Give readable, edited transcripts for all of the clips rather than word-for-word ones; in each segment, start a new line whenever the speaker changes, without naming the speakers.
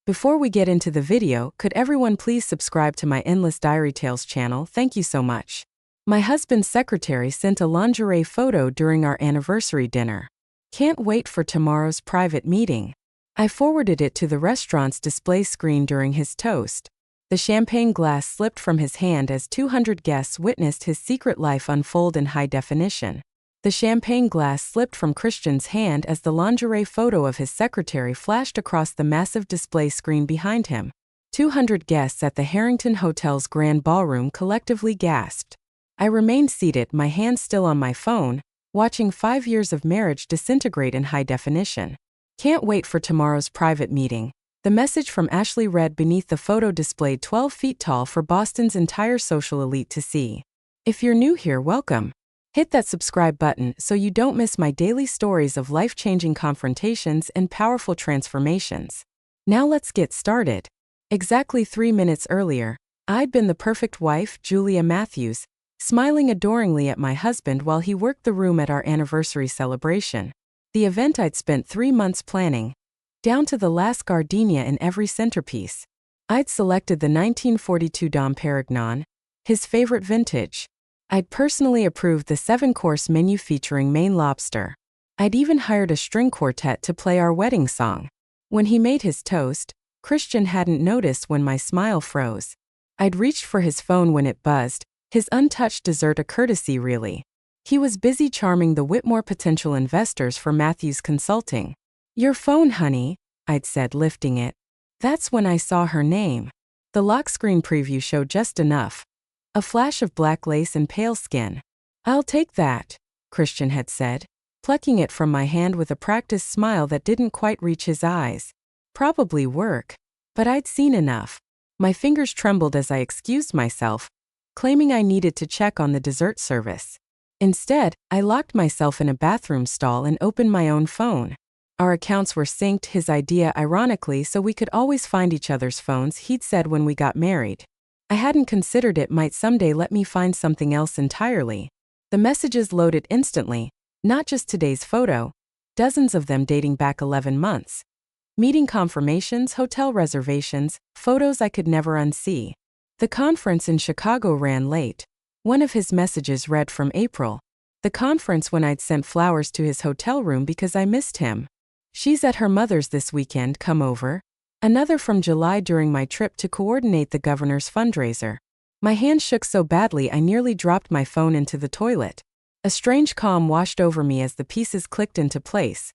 Before we get into the video, could everyone please subscribe to my Endless Diary Tales channel? Thank you so much. My husband's secretary sent a lingerie photo during our anniversary dinner. Can't wait for tomorrow's private meeting. I forwarded it to the restaurant's display screen during his toast. The champagne glass slipped from his hand as 200 guests witnessed his secret life unfold in high definition. The champagne glass slipped from Christian's hand as the lingerie photo of his secretary flashed across the massive display screen behind him. 200 guests at the Harrington Hotel's grand ballroom collectively gasped. I remained seated, my hand still on my phone, watching 5 years of marriage disintegrate in high definition. Can't wait for tomorrow's private meeting. The message from Ashley read beneath the photo displayed 12 feet tall for Boston's entire social elite to see. If you're new here, welcome. Hit that subscribe button so you don't miss my daily stories of life-changing confrontations and powerful transformations. Now let's get started. Exactly 3 minutes earlier, I'd been the perfect wife, Julia Matthews, smiling adoringly at my husband while he worked the room at our anniversary celebration. The event I'd spent 3 months planning, down to the last gardenia in every centerpiece. I'd selected the 1942 Dom Perignon, his favorite vintage. I'd personally approved the 7-course menu featuring Maine lobster. I'd even hired a string quartet to play our wedding song. When he made his toast, Christian hadn't noticed when my smile froze. I'd reached for his phone when it buzzed, his untouched dessert a courtesy really. He was busy charming the Whitmore potential investors for Matthews Consulting. "Your phone, honey," I'd said, lifting it. That's when I saw her name. The lock screen preview showed just enough. A flash of black lace and pale skin. "I'll take that," Christian had said, plucking it from my hand with a practiced smile that didn't quite reach his eyes. Probably work. But I'd seen enough. My fingers trembled as I excused myself, claiming I needed to check on the dessert service. Instead, I locked myself in a bathroom stall and opened my own phone. Our accounts were synced, his idea ironically, so we could always find each other's phones, he'd said when we got married. I hadn't considered it might someday let me find something else entirely. The messages loaded instantly, not just today's photo, dozens of them dating back 11 months. Meeting confirmations, hotel reservations, photos I could never unsee. The conference in Chicago ran late. One of his messages read from April. The conference when I'd sent flowers to his hotel room because I missed him. "She's at her mother's this weekend, come over." Another from July during my trip to coordinate the governor's fundraiser. My hand shook so badly I nearly dropped my phone into the toilet. A strange calm washed over me as the pieces clicked into place.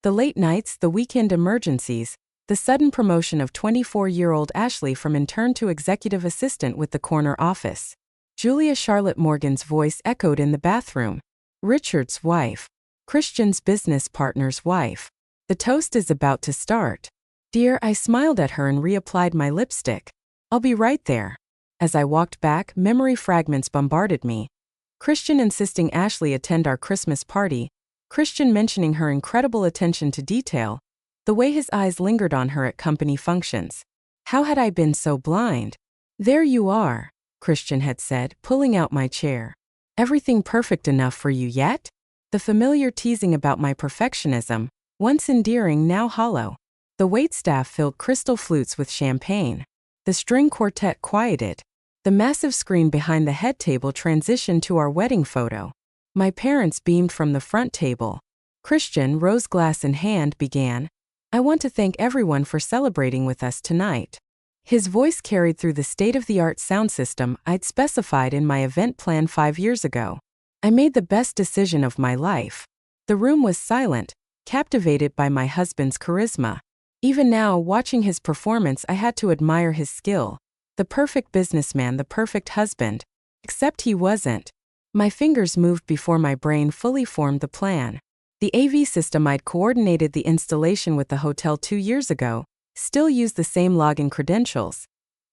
The late nights, the weekend emergencies, the sudden promotion of 24-year-old Ashley from intern to executive assistant with the corner office. Julia Charlotte Morgan's voice echoed in the bathroom. "Richard's wife. Christian's business partner's wife. The toast is about to start." "Dear," I smiled at her and reapplied my lipstick. "I'll be right there." As I walked back, memory fragments bombarded me. Christian insisting Ashley attend our Christmas party, Christian mentioning her incredible attention to detail, the way his eyes lingered on her at company functions. How had I been so blind? "There you are," Christian had said, pulling out my chair. "Everything perfect enough for you yet?" The familiar teasing about my perfectionism, once endearing, now hollow. The waitstaff filled crystal flutes with champagne. The string quartet quieted. The massive screen behind the head table transitioned to our wedding photo. My parents beamed from the front table. Christian, rose glass in hand, began, "I want to thank everyone for celebrating with us tonight." His voice carried through the state-of-the-art sound system I'd specified in my event plan 5 years ago. I made the best decision of my life. The room was silent, captivated by my husband's charisma. Even now, watching his performance, I had to admire his skill. The perfect businessman, the perfect husband. Except he wasn't. My fingers moved before my brain fully formed the plan. The AV system I'd coordinated the installation with the hotel 2 years ago still used the same login credentials.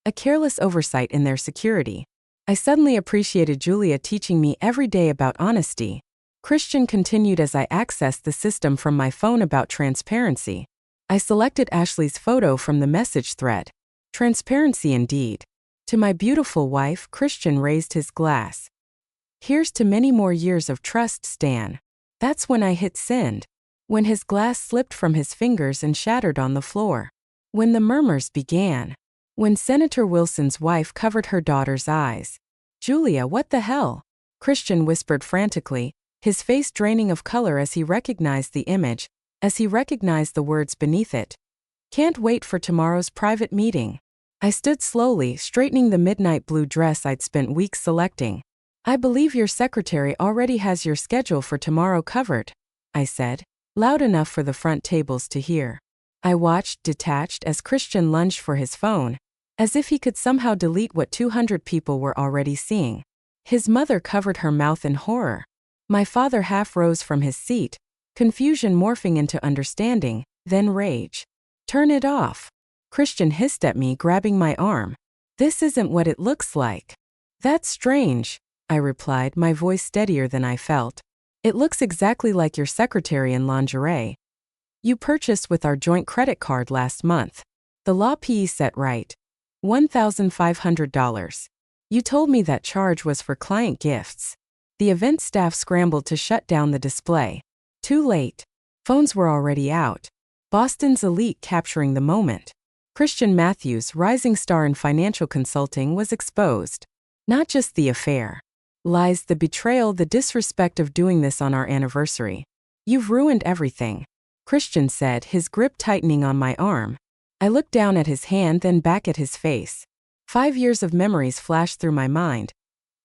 A careless oversight in their security. I suddenly appreciated Julia teaching me every day about honesty. Christian continued as I accessed the system from my phone about transparency. I selected Ashley's photo from the message thread. Transparency indeed. To my beautiful wife, Christian raised his glass. "Here's to many more years of trust, Stan." That's when I hit send. When his glass slipped from his fingers and shattered on the floor. When the murmurs began. When Senator Wilson's wife covered her daughter's eyes. Julia, what the hell? Christian whispered frantically, his face draining of color as he recognized the image, as he recognized the words beneath it. Can't wait for tomorrow's private meeting. I stood slowly, straightening the midnight blue dress I'd spent weeks selecting. I believe your secretary already has your schedule for tomorrow covered, I said, loud enough for the front tables to hear. I watched, detached, as Christian lunged for his phone, as if he could somehow delete what 200 people were already seeing. His mother covered her mouth in horror. My father half rose from his seat, confusion morphing into understanding, then rage. Turn it off. Christian hissed at me, grabbing my arm. This isn't what it looks like. That's strange, I replied, my voice steadier than I felt. It looks exactly like your secretary in lingerie. You purchased with our joint credit card last month. The law PE set right. $1,500. You told me that charge was for client gifts. The event staff scrambled to shut down the display. Too late. Phones were already out. Boston's elite capturing the moment. Christian Matthews, rising star in financial consulting, was exposed. Not just the affair. Lies, the betrayal, the disrespect of doing this on our anniversary. You've ruined everything, Christian said, his grip tightening on my arm. I looked down at his hand, then back at his face. 5 years of memories flashed through my mind.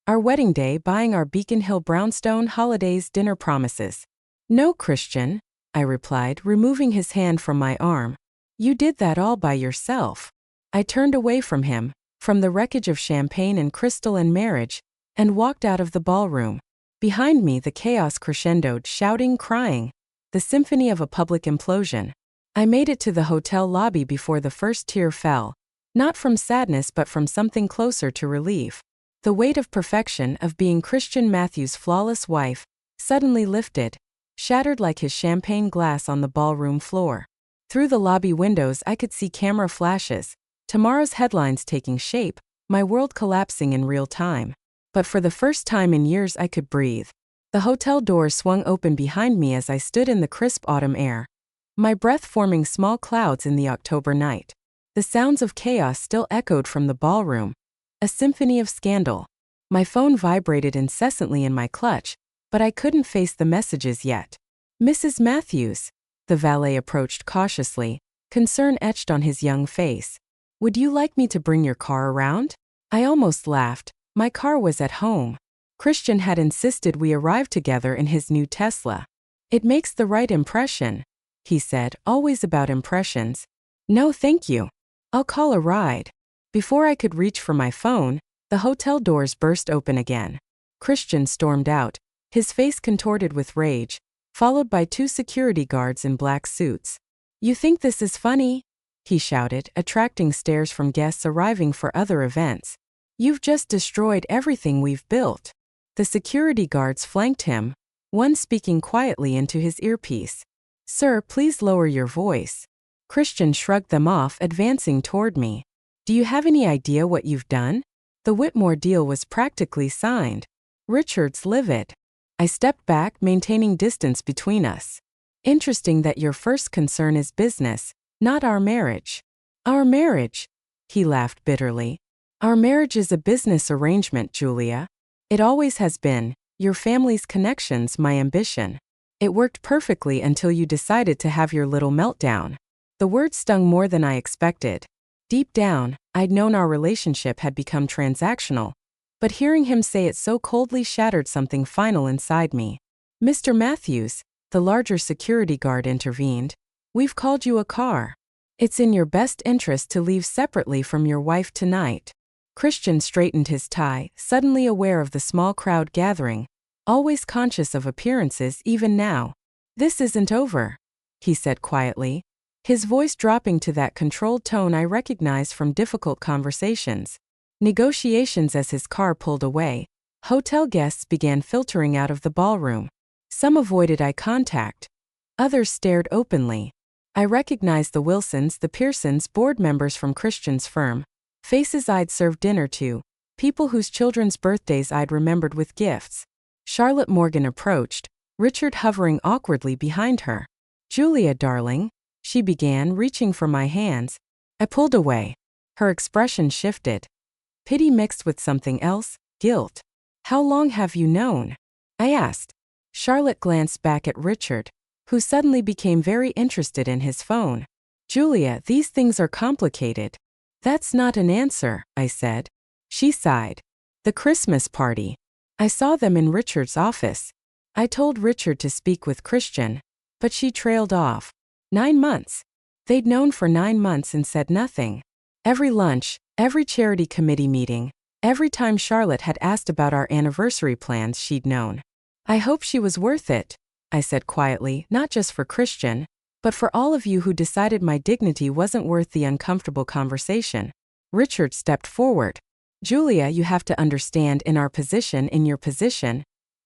Our wedding day, buying our Beacon Hill brownstone, holidays, dinner promises. No, Christian, I replied, removing his hand from my arm. You did that all by yourself. I turned away from him, from the wreckage of champagne and crystal and marriage, and walked out of the ballroom. Behind me, the chaos crescendoed, shouting, crying. The symphony of a public implosion. I made it to the hotel lobby before the first tear fell. Not from sadness but from something closer to relief. The weight of perfection, of being Christian Matthews' flawless wife, suddenly lifted, shattered like his champagne glass on the ballroom floor. Through the lobby windows I could see camera flashes, tomorrow's headlines taking shape, my world collapsing in real time. But for the first time in years I could breathe. The hotel doors swung open behind me as I stood in the crisp autumn air, my breath forming small clouds in the October night. The sounds of chaos still echoed from the ballroom, a symphony of scandal. My phone vibrated incessantly in my clutch, but I couldn't face the messages yet. Mrs. Matthews, the valet approached cautiously, concern etched on his young face. Would you like me to bring your car around? I almost laughed. My car was at home. Christian had insisted we arrive together in his new Tesla. It makes the right impression, he said, always about impressions. No, thank you. I'll call a ride. Before I could reach for my phone, the hotel doors burst open again. Christian stormed out, his face contorted with rage, followed by 2 security guards in black suits. You think this is funny? He shouted, attracting stares from guests arriving for other events. You've just destroyed everything we've built. The security guards flanked him, one speaking quietly into his earpiece. Sir, please lower your voice. Christian shrugged them off, advancing toward me. Do you have any idea what you've done? The Whitmore deal was practically signed. Richard's livid. I stepped back, maintaining distance between us. Interesting that your first concern is business, not our marriage. Our marriage? He laughed bitterly. Our marriage is a business arrangement, Julia. It always has been, your family's connections, my ambition. It worked perfectly until you decided to have your little meltdown. The word stung more than I expected. Deep down, I'd known our relationship had become transactional, but hearing him say it so coldly shattered something final inside me. Mr. Matthews, the larger security guard intervened. We've called you a car. It's in your best interest to leave separately from your wife tonight. Christian straightened his tie, suddenly aware of the small crowd gathering, always conscious of appearances even now. This isn't over, he said quietly, his voice dropping to that controlled tone I recognized from difficult conversations. Negotiations. As his car pulled away, hotel guests began filtering out of the ballroom. Some avoided eye contact. Others stared openly. I recognized the Wilsons, the Pearsons, board members from Christian's firm. Faces I'd served dinner to. People whose children's birthdays I'd remembered with gifts. Charlotte Morgan approached, Richard hovering awkwardly behind her. Julia, darling, she began, reaching for my hands. I pulled away. Her expression shifted. Pity mixed with something else, guilt. How long have you known? I asked. Charlotte glanced back at Richard, who suddenly became very interested in his phone. Julia, these things are complicated. That's not an answer, I said. She sighed. The Christmas party. I saw them in Richard's office. I told Richard to speak with Christian, but she trailed off. 9 months. They'd known for 9 months and said nothing. Every lunch, every charity committee meeting, every time Charlotte had asked about our anniversary plans, she'd known. I hope she was worth it, I said quietly, not just for Christian, but for all of you who decided my dignity wasn't worth the uncomfortable conversation. Richard stepped forward. Julia, you have to understand, in your position,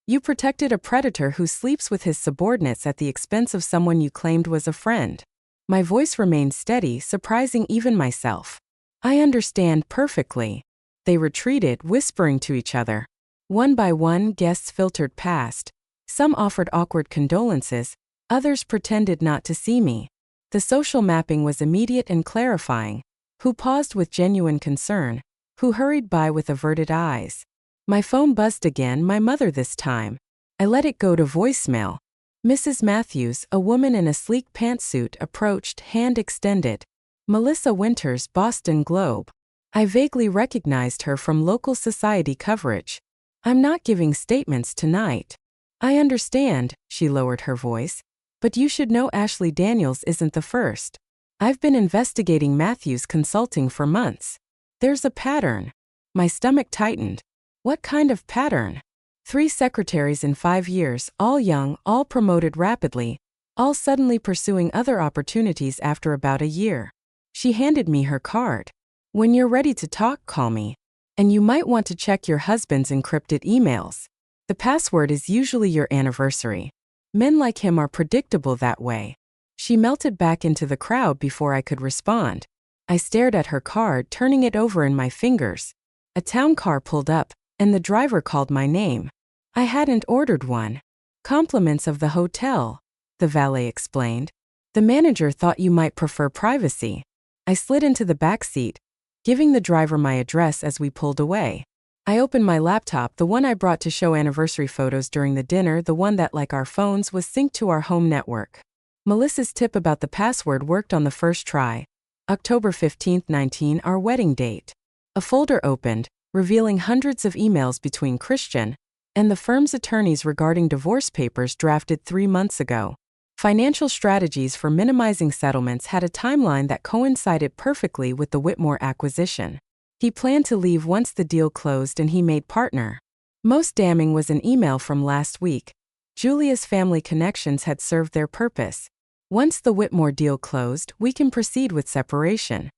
you protected a predator who sleeps with his subordinates at the expense of someone you claimed was a friend. My voice remained steady, surprising even myself. I understand perfectly. They retreated, whispering to each other. One by one, guests filtered past. Some offered awkward condolences, others pretended not to see me. The social mapping was immediate and clarifying. Who paused with genuine concern? Who hurried by with averted eyes? My phone buzzed again, my mother this time. I let it go to voicemail. Mrs. Matthews, a woman in a sleek pantsuit, approached, hand extended. Melissa Winters, Boston Globe. I vaguely recognized her from local society coverage. I'm not giving statements tonight. I understand, she lowered her voice, but you should know Ashley Daniels isn't the first. I've been investigating Matthews Consulting for months. There's a pattern. My stomach tightened. What kind of pattern? 3 secretaries in 5 years, all young, all promoted rapidly, all suddenly pursuing other opportunities after about a year. She handed me her card. When you're ready to talk, call me. And you might want to check your husband's encrypted emails. The password is usually your anniversary. Men like him are predictable that way. She melted back into the crowd before I could respond. I stared at her card, turning it over in my fingers. A town car pulled up, and the driver called my name. I hadn't ordered one. Compliments of the hotel, the valet explained. The manager thought you might prefer privacy. I slid into the back seat, giving the driver my address as we pulled away. I opened my laptop, the one I brought to show anniversary photos during the dinner, the one that, like our phones, was synced to our home network. Melissa's tip about the password worked on the first try. October 15, 19, our wedding date. A folder opened, revealing hundreds of emails between Christian and the firm's attorneys regarding divorce papers drafted 3 months ago. Financial strategies for minimizing settlements had a timeline that coincided perfectly with the Whitmore acquisition. He planned to leave once the deal closed and he made partner. Most damning was an email from last week. Julia's family connections had served their purpose. Once the Whitmore deal closed, we can proceed with separation.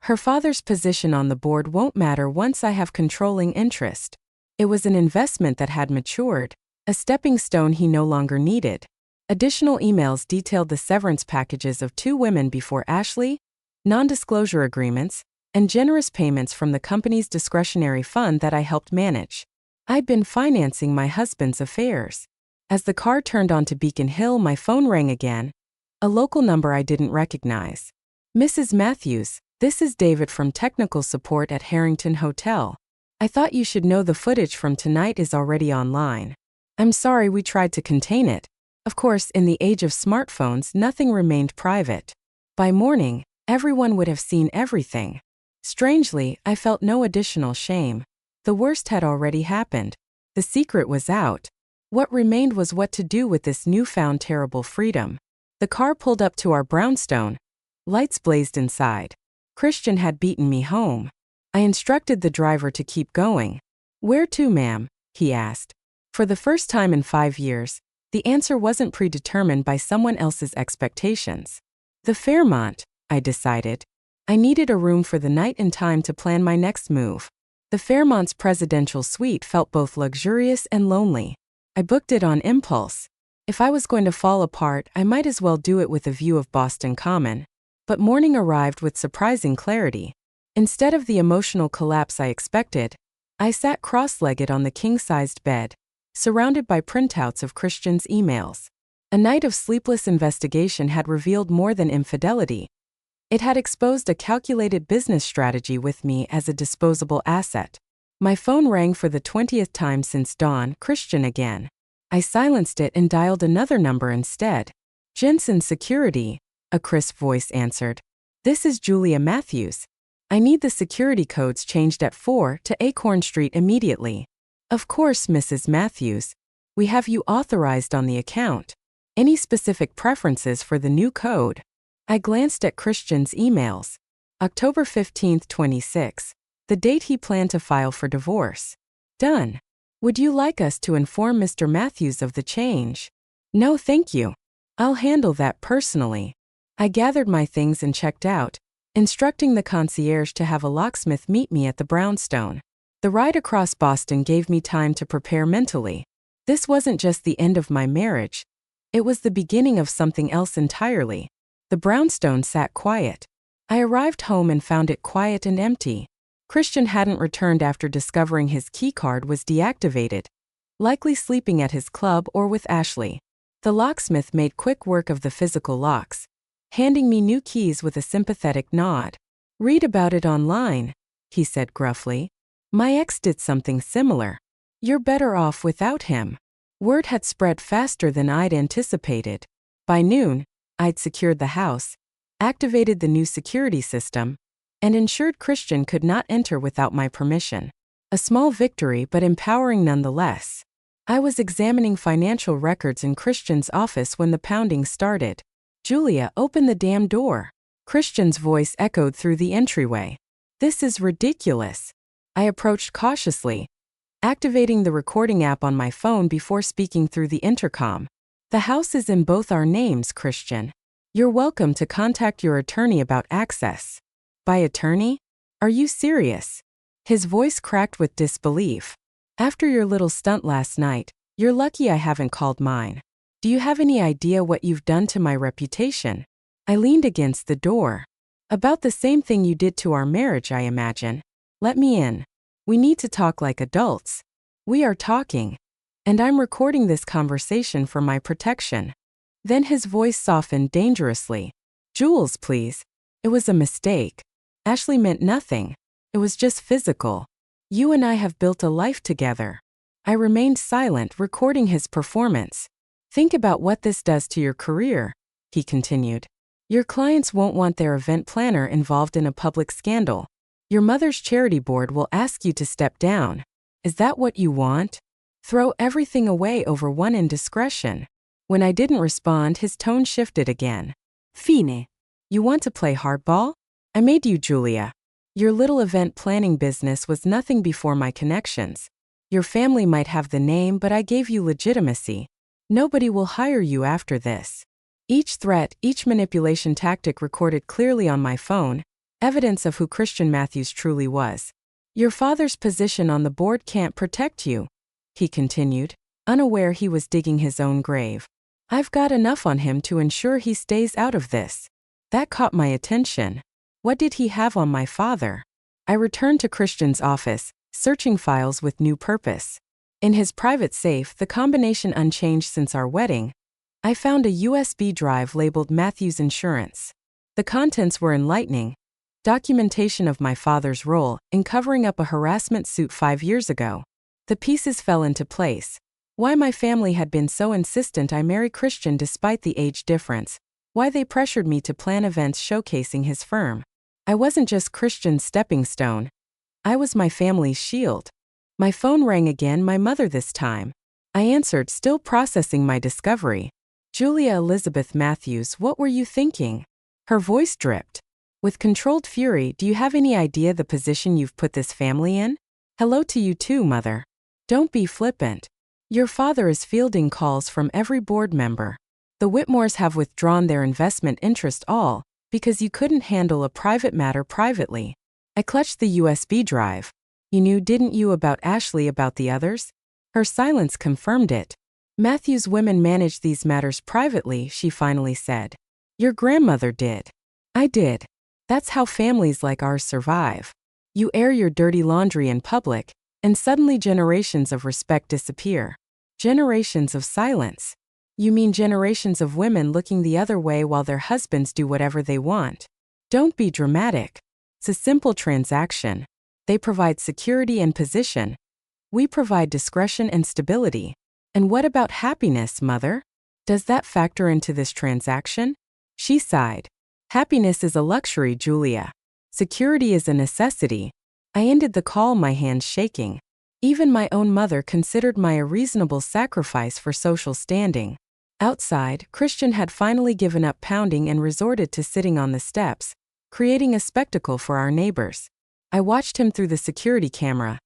Her father's position on the board won't matter once I have controlling interest. It was an investment that had matured, a stepping stone he no longer needed. Additional emails detailed the severance packages of 2 women before Ashley, non-disclosure agreements, and generous payments from the company's discretionary fund that I helped manage. I'd been financing my husband's affairs. As the car turned onto Beacon Hill, my phone rang again. A local number I didn't recognize. Mrs. Matthews, this is David from technical support at Harrington Hotel. I thought you should know the footage from tonight is already online. I'm sorry we tried to contain it. Of course, in the age of smartphones, nothing remained private. By morning, everyone would have seen everything. Strangely, I felt no additional shame. The worst had already happened. The secret was out. What remained was what to do with this newfound terrible freedom. The car pulled up to our brownstone. Lights blazed inside. Christian had beaten me home. I instructed the driver to keep going. Where to, ma'am? He asked. For the first time in 5 years, the answer wasn't predetermined by someone else's expectations. The Fairmont, I decided. I needed a room for the night and time to plan my next move. The Fairmont's presidential suite felt both luxurious and lonely. I booked it on impulse. If I was going to fall apart, I might as well do it with a view of Boston Common. But morning arrived with surprising clarity. Instead of the emotional collapse I expected, I sat cross-legged on the king-sized bed, surrounded by printouts of Christian's emails. A night of sleepless investigation had revealed more than infidelity. It had exposed a calculated business strategy with me as a disposable asset. My phone rang for the 20th time since dawn. Christian again. I silenced it and dialed another number instead. Jensen Security, a crisp voice answered. This is Julia Matthews. I need the security codes changed at 4 to Acorn Street immediately. Of course, Mrs. Matthews. We have you authorized on the account. Any specific preferences for the new code? I glanced at Christian's emails. October 15, 26. The date he planned to file for divorce. Done. Would you like us to inform Mr. Matthews of the change? No, thank you. I'll handle that personally. I gathered my things and checked out, instructing the concierge to have a locksmith meet me at the brownstone. The ride across Boston gave me time to prepare mentally. This wasn't just the end of my marriage. It was the beginning of something else entirely. The brownstone sat quiet. I arrived home and found it quiet and empty. Christian hadn't returned after discovering his keycard was deactivated, likely sleeping at his club or with Ashley. The locksmith made quick work of the physical locks, handing me new keys with a sympathetic nod. Read about it online, he said gruffly. My ex did something similar. You're better off without him. Word had spread faster than I'd anticipated. By noon, I'd secured the house, activated the new security system, and ensured Christian could not enter without my permission. A small victory, but empowering nonetheless. I was examining financial records in Christian's office when the pounding started. Julia, open the damn door. Christian's voice echoed through the entryway. This is ridiculous. I approached cautiously, activating the recording app on my phone before speaking through the intercom. The house is in both our names, Christian. You're welcome to contact your attorney about access. By attorney? Are you serious? His voice cracked with disbelief. After your little stunt last night, you're lucky I haven't called mine. Do you have any idea what you've done to my reputation? I leaned against the door. About the same thing you did to our marriage, I imagine. Let me in. We need to talk like adults. We are talking. And I'm recording this conversation for my protection. Then his voice softened dangerously. Jules, please. It was a mistake. Ashley meant nothing. It was just physical. You and I have built a life together. I remained silent, recording his performance. Think about what this does to your career, he continued. Your clients won't want their event planner involved in a public scandal. Your mother's charity board will ask you to step down. Is that what you want? Throw everything away over one indiscretion. When I didn't respond, his tone shifted again. Fine. You want to play hardball? I made you, Julia. Your little event planning business was nothing before my connections. Your family might have the name, but I gave you legitimacy. Nobody will hire you after this. Each threat, each manipulation tactic recorded clearly on my phone, evidence of who Christian Matthews truly was. Your father's position on the board can't protect you, he continued, unaware he was digging his own grave. I've got enough on him to ensure he stays out of this. That caught my attention. What did he have on my father? I returned to Christian's office, searching files with new purpose. In his private safe, the combination unchanged since our wedding, I found a USB drive labeled Matthews Insurance. The contents were enlightening. Documentation of my father's role in covering up a harassment suit 5 years ago. The pieces fell into place. Why my family had been so insistent I marry Christian despite the age difference. Why they pressured me to plan events showcasing his firm. I wasn't just Christian's stepping stone. I was my family's shield. My phone rang again, my mother this time. I answered, still processing my discovery. Julia Elizabeth Matthews, what were you thinking? Her voice dripped. With controlled fury, do you have any idea the position you've put this family in? Hello to you too, mother. Don't be flippant. Your father is fielding calls from every board member. The Whitmores have withdrawn their investment interest all because you couldn't handle a private matter privately. I clutched the USB drive. You knew, didn't you, about Ashley, about the others? Her silence confirmed it. Matthew's women manage these matters privately, she finally said. Your grandmother did. I did. That's how families like ours survive. You air your dirty laundry in public, and suddenly generations of respect disappear. Generations of silence. You mean generations of women looking the other way while their husbands do whatever they want. Don't be dramatic. It's a simple transaction. They provide security and position. We provide discretion and stability. And what about happiness, mother? Does that factor into this transaction? She sighed. Happiness is a luxury, Julia. Security is a necessity. I ended the call, my hands shaking. Even my own mother considered my a reasonable sacrifice for social standing. Outside, Christian had finally given up pounding and resorted to sitting on the steps, creating a spectacle for our neighbors. I watched him through the security camera.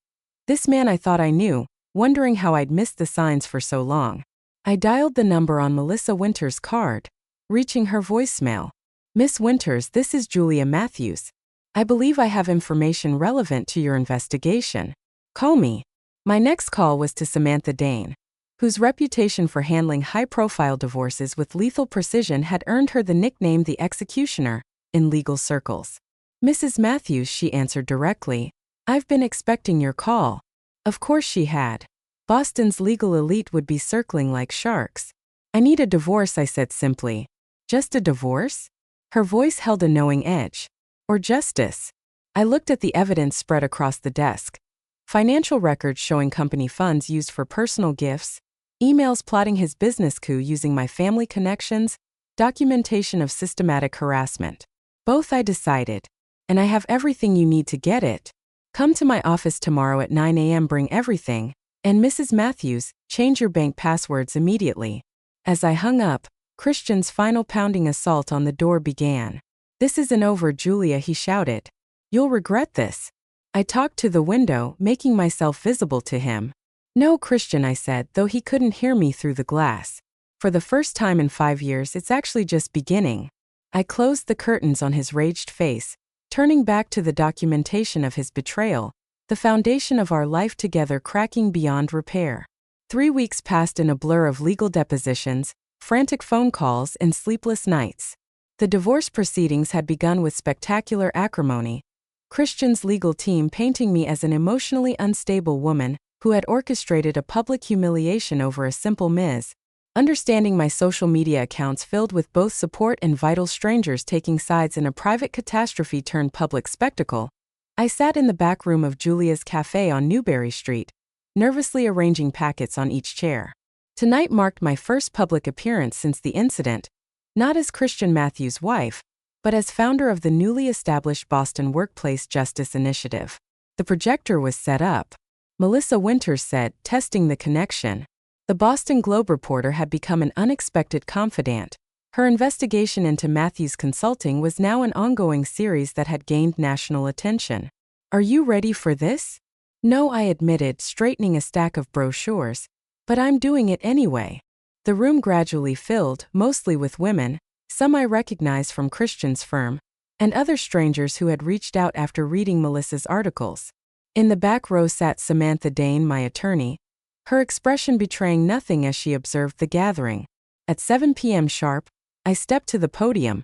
This man I thought I knew, wondering how I'd missed the signs for so long. I dialed the number on Melissa Winters' card, reaching her voicemail. Miss Winters, this is Julia Matthews. I believe I have information relevant to your investigation. Call me. My next call was to Samantha Dane, whose reputation for handling high-profile divorces with lethal precision had earned her the nickname the Executioner in legal circles. Mrs. Matthews, she answered directly. I've been expecting your call. Of course she had. Boston's legal elite would be circling like sharks. I need a divorce, I said simply. Just a divorce? Her voice held a knowing edge. Or justice? I looked at the evidence spread across the desk. Financial records showing company funds used for personal gifts, emails plotting his business coup using my family connections, documentation of systematic harassment. Both, I decided. And I have everything you need to get it. Come to my office tomorrow at 9 a.m. Bring everything. And Mrs. Matthews, change your bank passwords immediately. As I hung up, Christian's final pounding assault on the door began. This isn't over, Julia, he shouted. You'll regret this. I talked to the window, making myself visible to him. No, Christian, I said, though he couldn't hear me through the glass. For the first time in 5 years, it's actually just beginning. I closed the curtains on his raged face, turning back to the documentation of his betrayal, the foundation of our life together cracking beyond repair. 3 weeks passed in a blur of legal depositions, frantic phone calls, and sleepless nights. The divorce proceedings had begun with spectacular acrimony, Christian's legal team painting me as an emotionally unstable woman who had orchestrated a public humiliation over a simple misunderstanding. My social media accounts filled with both support and vital strangers taking sides in a private catastrophe turned public spectacle. I sat in the back room of Julia's cafe on Newberry Street, nervously arranging packets on each chair. Tonight marked my first public appearance since the incident, not as Christian Matthews' wife, but as founder of the newly established Boston Workplace Justice Initiative. The projector was set up. Melissa Winters said, testing the connection. The Boston Globe reporter had become an unexpected confidant. Her investigation into Matthews Consulting was now an ongoing series that had gained national attention. Are you ready for this? No, I admitted, straightening a stack of brochures. But I'm doing it anyway. The room gradually filled, mostly with women, some I recognized from Christian's firm, and other strangers who had reached out after reading Melissa's articles. In the back row sat Samantha Dane, my attorney, her expression betraying nothing as she observed the gathering. At 7 p.m. sharp, I stepped to the podium,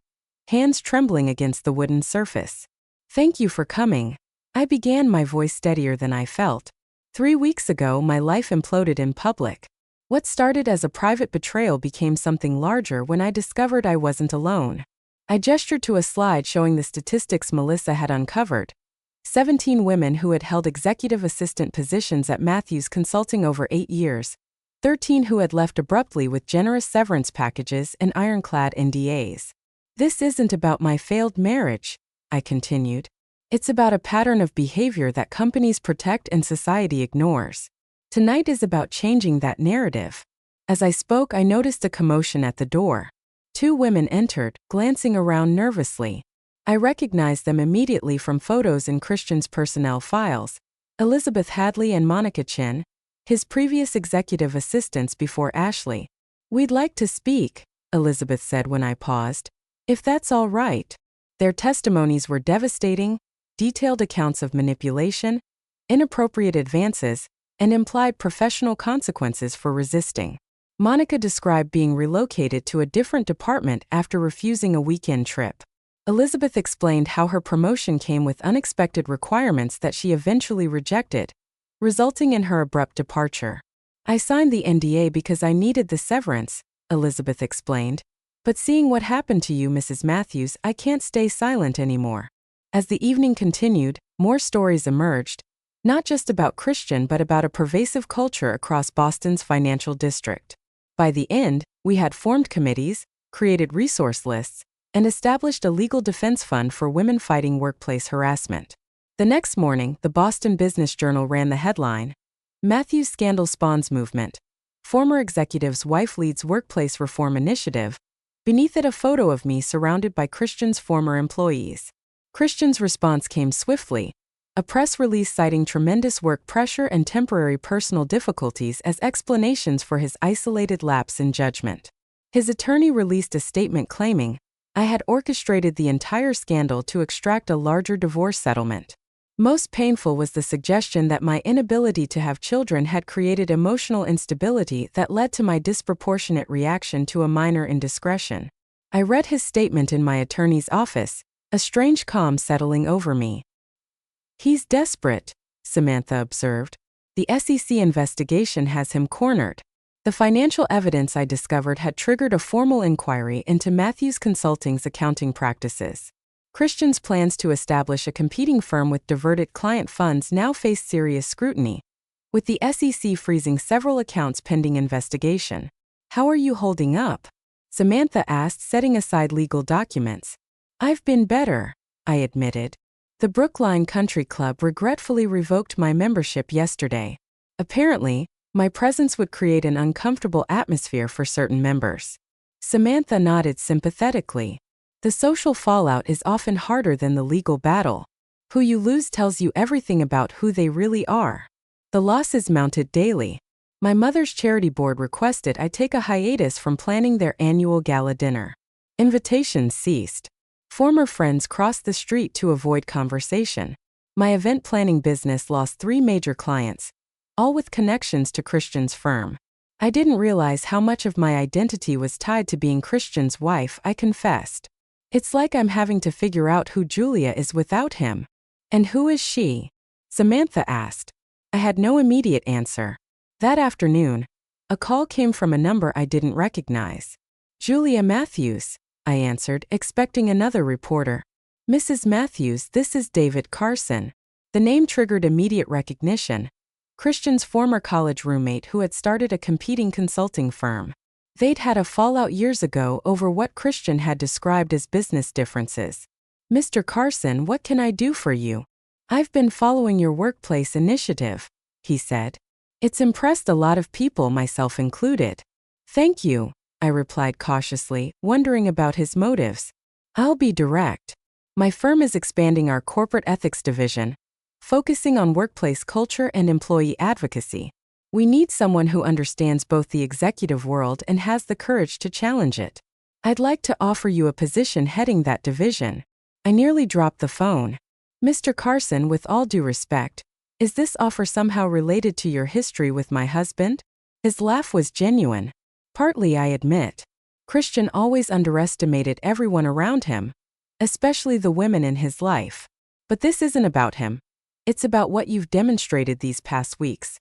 hands trembling against the wooden surface. Thank you for coming. I began, my voice steadier than I felt. 3 weeks ago, my life imploded in public. What started as a private betrayal became something larger when I discovered I wasn't alone. I gestured to a slide showing the statistics Melissa had uncovered. 17 women who had held executive assistant positions at Matthews Consulting over 8 years. 13 who had left abruptly with generous severance packages and ironclad NDAs. This isn't about my failed marriage, I continued. It's about a pattern of behavior that companies protect and society ignores. Tonight is about changing that narrative. As I spoke, I noticed a commotion at the door. 2 women entered, glancing around nervously. I recognized them immediately from photos in Christian's personnel files. Elizabeth Hadley and Monica Chin, his previous executive assistants before Ashley. We'd like to speak, Elizabeth said when I paused. If that's all right. Their testimonies were devastating, detailed accounts of manipulation, inappropriate advances, and implied professional consequences for resisting. Monica described being relocated to a different department after refusing a weekend trip. Elizabeth explained how her promotion came with unexpected requirements that she eventually rejected, resulting in her abrupt departure. I signed the NDA because I needed the severance, Elizabeth explained. But seeing what happened to you, Mrs. Matthews, I can't stay silent anymore. As the evening continued, more stories emerged, not just about Christian but about a pervasive culture across Boston's financial district. By the end, we had formed committees, created resource lists, and established a legal defense fund for women fighting workplace harassment. The next morning, the Boston Business Journal ran the headline, "Matthews Scandal Spawns Movement. Former Executive's Wife Leads Workplace Reform Initiative." Beneath it, a photo of me surrounded by Christian's former employees. Christian's response came swiftly, a press release citing tremendous work pressure and temporary personal difficulties as explanations for his isolated lapse in judgment. His attorney released a statement claiming, "I had orchestrated the entire scandal to extract a larger divorce settlement. Most painful was the suggestion that my inability to have children had created emotional instability that led to my disproportionate reaction to a minor indiscretion." I read his statement in my attorney's office, a strange calm settling over me. "He's desperate," Samantha observed. "The SEC investigation has him cornered." The financial evidence I discovered had triggered a formal inquiry into Matthews Consulting's accounting practices. Christian's plans to establish a competing firm with diverted client funds now face serious scrutiny, with the SEC freezing several accounts pending investigation. "How are you holding up?" Samantha asked, setting aside legal documents. "I've been better," I admitted. "The Brookline Country Club regretfully revoked my membership yesterday. Apparently, my presence would create an uncomfortable atmosphere for certain members." Samantha nodded sympathetically. "The social fallout is often harder than the legal battle. Who you lose tells you everything about who they really are." The losses mounted daily. My mother's charity board requested I take a hiatus from planning their annual gala dinner. Invitations ceased. Former friends crossed the street to avoid conversation. My event planning business lost 3 major clients, all with connections to Christian's firm. I didn't realize how much of my identity was tied to being Christian's wife, I confessed. "It's like I'm having to figure out who Julia is without him." "And who is she?" Samantha asked. I had no immediate answer. That afternoon, a call came from a number I didn't recognize. "Julia Matthews," I answered, expecting another reporter. "Mrs. Matthews, this is David Carson." The name triggered immediate recognition. Christian's former college roommate who had started a competing consulting firm. They'd had a fallout years ago over what Christian had described as business differences. "Mr. Carson, what can I do for you?" "I've been following your workplace initiative," he said. "It's impressed a lot of people, myself included." "Thank you," I replied cautiously, wondering about his motives. "I'll be direct. My firm is expanding our corporate ethics division, focusing on workplace culture and employee advocacy. We need someone who understands both the executive world and has the courage to challenge it. I'd like to offer you a position heading that division." I nearly dropped the phone. "Mr. Carson, with all due respect, is this offer somehow related to your history with my husband?" His laugh was genuine. "Partly, I admit. Christian always underestimated everyone around him, especially the women in his life. But this isn't about him. It's about what you've demonstrated these past weeks.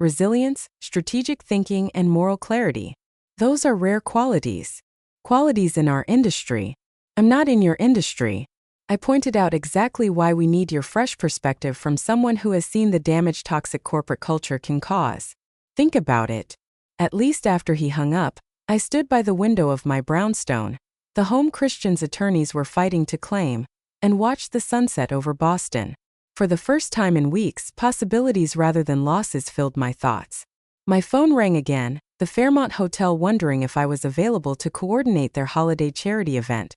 Resilience, strategic thinking, and moral clarity. Those are rare qualities. Qualities in our industry." "I'm not in your industry." I pointed out exactly why we need your fresh perspective from someone who has seen the damage toxic corporate culture can cause. "Think about it." At least after he hung up, I stood by the window of my brownstone, the home Christian's attorneys were fighting to claim, and watched the sunset over Boston. For the first time in weeks, possibilities rather than losses filled my thoughts. My phone rang again, the Fairmont Hotel wondering if I was available to coordinate their holiday charity event.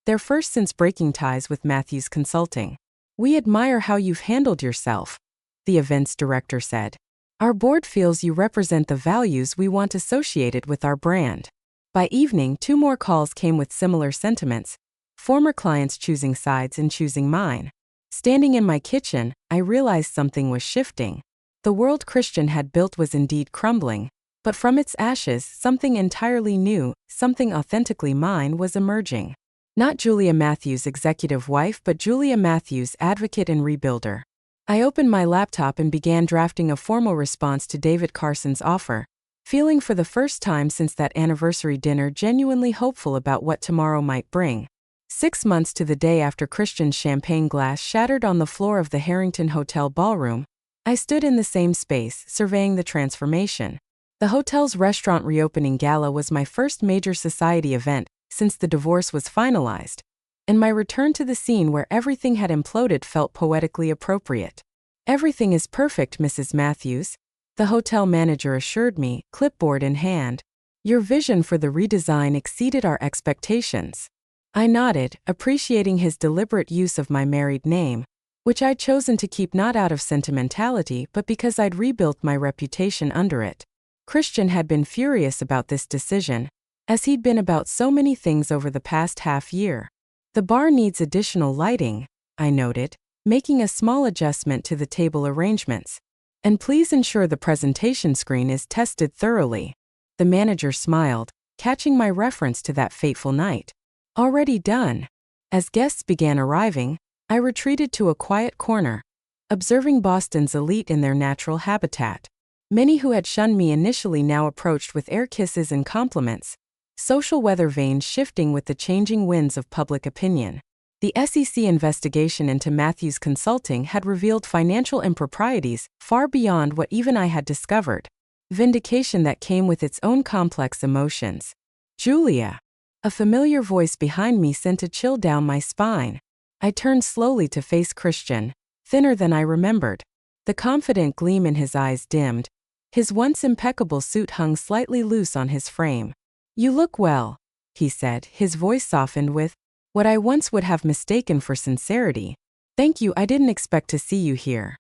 Their first since breaking ties with Matthews Consulting. "We admire how you've handled yourself," the events director said. "Our board feels you represent the values we want associated with our brand." By evening, 2 more calls came with similar sentiments, former clients choosing sides and choosing mine. Standing in my kitchen, I realized something was shifting. The world Christian had built was indeed crumbling, but from its ashes, something entirely new, something authentically mine, was emerging. Not Julia Matthews, executive wife, but Julia Matthews, advocate and rebuilder. I opened my laptop and began drafting a formal response to David Carson's offer, feeling for the first time since that anniversary dinner genuinely hopeful about what tomorrow might bring. 6 months to the day after Christian's champagne glass shattered on the floor of the Harrington Hotel ballroom, I stood in the same space, surveying the transformation. The hotel's restaurant reopening gala was my first major society event since the divorce was finalized, and my return to the scene where everything had imploded felt poetically appropriate. "Everything is perfect, Mrs. Matthews," the hotel manager assured me, clipboard in hand. "Your vision for the redesign exceeded our expectations." I nodded, appreciating his deliberate use of my married name, which I'd chosen to keep not out of sentimentality but because I'd rebuilt my reputation under it. Christian had been furious about this decision, as he'd been about so many things over the past half year. "The bar needs additional lighting," I noted, making a small adjustment to the table arrangements. "And please ensure the presentation screen is tested thoroughly." The manager smiled, catching my reference to that fateful night. "Already done." As guests began arriving, I retreated to a quiet corner, observing Boston's elite in their natural habitat. Many who had shunned me initially now approached with air kisses and compliments, social weather vanes shifting with the changing winds of public opinion. The SEC investigation into Matthews Consulting had revealed financial improprieties far beyond what even I had discovered. Vindication that came with its own complex emotions. "Julia!" A familiar voice behind me sent a chill down my spine. I turned slowly to face Christian, thinner than I remembered. The confident gleam in his eyes dimmed. His once impeccable suit hung slightly loose on his frame. "You look well," he said, his voice softened with what I once would have mistaken for sincerity. "Thank you, I didn't expect to see you here."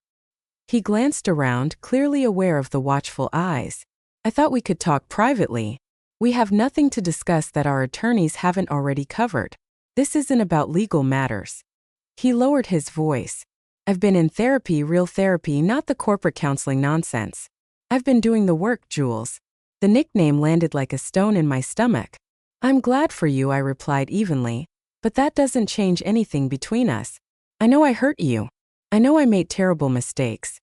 He glanced around, clearly aware of the watchful eyes. "I thought we could talk privately. We have nothing to discuss that our attorneys haven't already covered. This isn't about legal matters." He lowered his voice. "I've been in therapy, real therapy, not the corporate counseling nonsense. I've been doing the work, Jules." The nickname landed like a stone in my stomach. "I'm glad for you," I replied evenly, "but that doesn't change anything between us. I know I hurt you. I know I made terrible mistakes."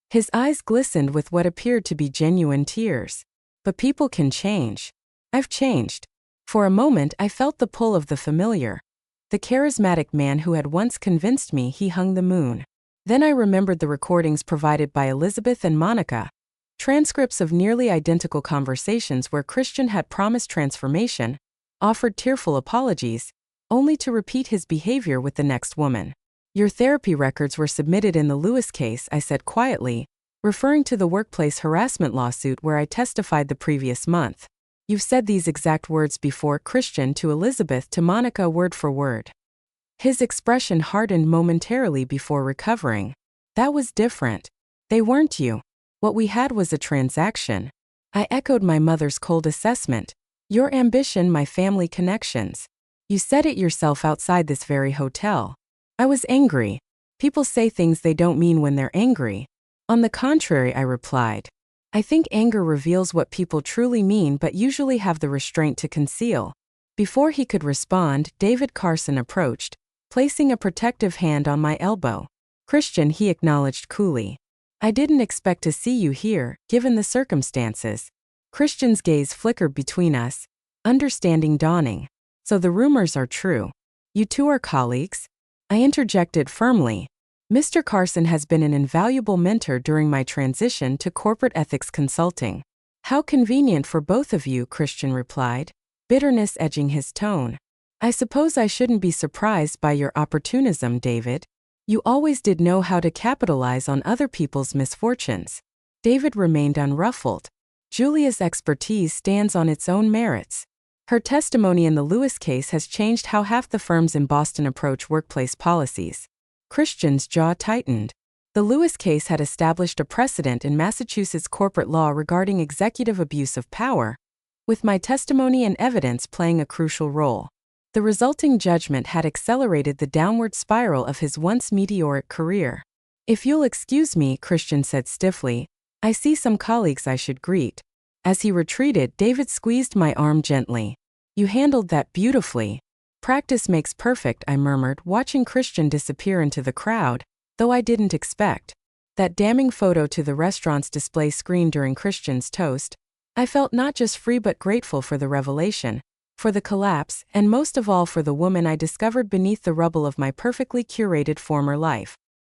His eyes glistened with what appeared to be genuine tears. "But people can change." "I've changed." For a moment I felt the pull of the familiar, the charismatic man who had once convinced me he hung the moon. Then I remembered the recordings provided by Elizabeth and Monica, transcripts of nearly identical conversations where Christian had promised transformation, offered tearful apologies, only to repeat his behavior with the next woman. "Your therapy records were submitted in the Lewis case," I said quietly, referring to the workplace harassment lawsuit where I testified the previous month. "You've said these exact words before," Christian to Elizabeth to Monica word for word. His expression hardened momentarily before recovering. "That was different. They weren't you. What we had was a transaction." I echoed my mother's cold assessment. "Your ambition, my family connections. You said it yourself outside this very hotel." I was angry. People say things they don't mean when they're angry. "On the contrary," I replied. "I think anger reveals what people truly mean but usually have the restraint to conceal." Before he could respond, David Carson approached, placing a protective hand on my elbow. "Christian," he acknowledged coolly. "I didn't expect to see you here, given the circumstances." Christian's gaze flickered between us, understanding dawning. "So the rumors are true. You two are colleagues?" I interjected firmly. "Mr. Carson has been an invaluable mentor during my transition to corporate ethics consulting." "How convenient for both of you," Christian replied, bitterness edging his tone. "I suppose I shouldn't be surprised by your opportunism, David. You always did know how to capitalize on other people's misfortunes." David remained unruffled. "Julia's expertise stands on its own merits. Her testimony in the Lewis case has changed how half the firms in Boston approach workplace policies." Christian's jaw tightened. The Lewis case had established a precedent in Massachusetts corporate law regarding executive abuse of power, with my testimony and evidence playing a crucial role. The resulting judgment had accelerated the downward spiral of his once meteoric career. "If you'll excuse me," Christian said stiffly, "I see some colleagues I should greet." As he retreated, David squeezed my arm gently. "You handled that beautifully." "Practice makes perfect," I murmured, watching Christian disappear into the crowd, though I didn't expect. That damning photo to the restaurant's display screen during Christian's toast, I felt not just free but grateful for the revelation, for the collapse, and most of all for the woman I discovered beneath the rubble of my perfectly curated former life.